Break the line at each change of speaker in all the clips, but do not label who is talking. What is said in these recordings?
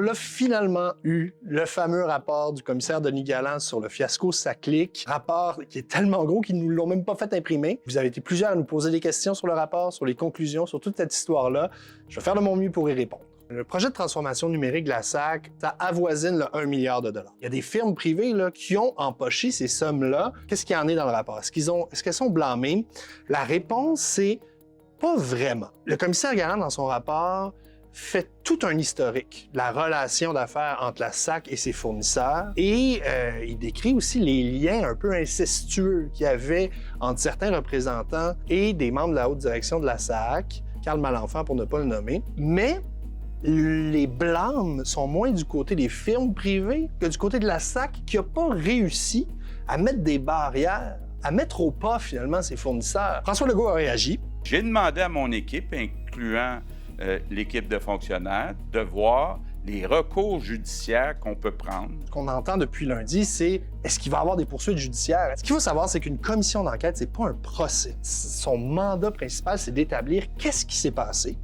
l'a finalement eu, le fameux rapport du commissaire Denis Galland sur le fiasco Saclic. Rapport qui est tellement gros qu'ils ne nous l'ont même pas fait imprimer. Vous avez été plusieurs à nous poser des questions sur le rapport, sur les conclusions, sur toute cette histoire-là. Je vais faire de mon mieux pour y répondre. Le projet de transformation numérique de la SAC, ça avoisine le 1 milliard de dollars. Il y a des firmes privées là, qui ont empoché ces sommes-là. Qu'est-ce qu'il y en est dans le rapport? Est-ce qu'elles sont blâmées? La réponse, c'est pas vraiment. Le commissaire Galland, dans son rapport, fait tout un historique de la relation d'affaires entre la SAC et ses fournisseurs et il décrit aussi les liens un peu incestueux qu'il y avait entre certains représentants et des membres de la haute direction de la SAC, Carl Malenfant pour ne pas le nommer, mais les blâmes sont moins du côté des firmes privées que du côté de la SAC qui n'a pas réussi à mettre des barrières, à mettre au pas finalement ses fournisseurs. François Legault a réagi.
J'ai demandé à mon équipe, incluant l'équipe de fonctionnaires, de voir les recours judiciaires qu'on peut prendre.
Ce qu'on entend depuis lundi, c'est est-ce qu'il va y avoir des poursuites judiciaires? Ce qu'il faut savoir, c'est qu'une commission d'enquête, c'est pas un procès. Son mandat principal, c'est d'établir qu'est-ce qui s'est passé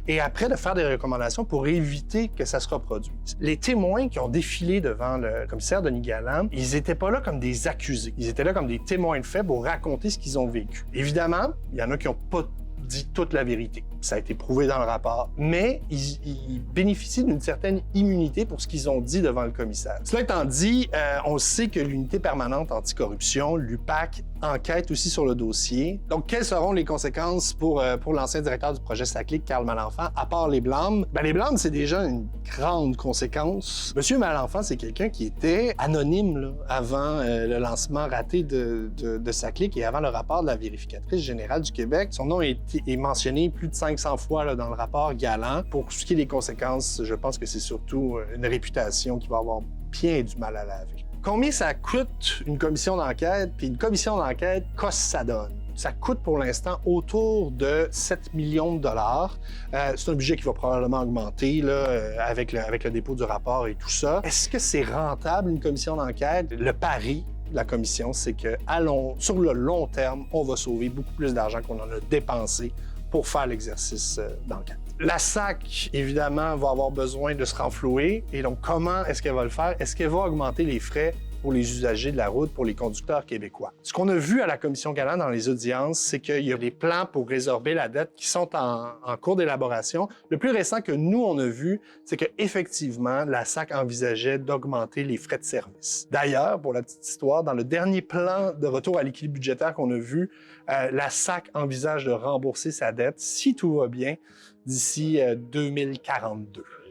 et après de faire des recommandations pour éviter que ça se reproduise. Les témoins qui ont défilé devant le commissaire Denis Galland, ils n'étaient pas là comme des accusés. Ils étaient là comme des témoins de fait pour raconter ce qu'ils ont vécu. Évidemment, il y en a qui n'ont pas dit toute la vérité. Ça a été prouvé dans le rapport, mais ils bénéficient d'une certaine immunité pour ce qu'ils ont dit devant le commissaire. Cela étant dit, on sait que l'unité permanente anticorruption, l'UPAC, enquête aussi sur le dossier. Donc, quelles seront les conséquences pour l'ancien directeur du projet Saclic, Carl Malenfant, à part les blâmes? Ben, les blâmes, c'est déjà une grande conséquence. Monsieur Malenfant, c'est quelqu'un qui était anonyme là, avant le lancement raté de Saclic et avant le rapport de la vérificatrice générale du Québec. Son nom est mentionné plus de 500 fois là, dans le rapport Galland. Pour ce qui est des conséquences, je pense que c'est surtout une réputation qui va avoir bien du mal à laver. Combien ça coûte une commission d'enquête? Puis une commission d'enquête, qu'est-ce que ça donne? Ça coûte pour l'instant autour de 7 millions de dollars. C'est un budget qui va probablement augmenter là, avec le dépôt du rapport et tout ça. Est-ce que c'est rentable, une commission d'enquête? Le pari de la commission, c'est que sur le long terme, on va sauver beaucoup plus d'argent qu'on en a dépensé pour faire l'exercice d'enquête. La SAC, évidemment, va avoir besoin de se renflouer. Et donc, comment est-ce qu'elle va le faire? Est-ce qu'elle va augmenter les frais pour les usagers de la route, pour les conducteurs québécois? Ce qu'on a vu à la commission Galland dans les audiences, c'est qu'il y a des plans pour résorber la dette qui sont en cours d'élaboration. Le plus récent que nous, on a vu, c'est qu'effectivement, la SAC envisageait d'augmenter les frais de service. D'ailleurs, pour la petite histoire, dans le dernier plan de retour à l'équilibre budgétaire qu'on a vu, la SAC envisage de rembourser sa dette, si tout va bien, d'ici 2042.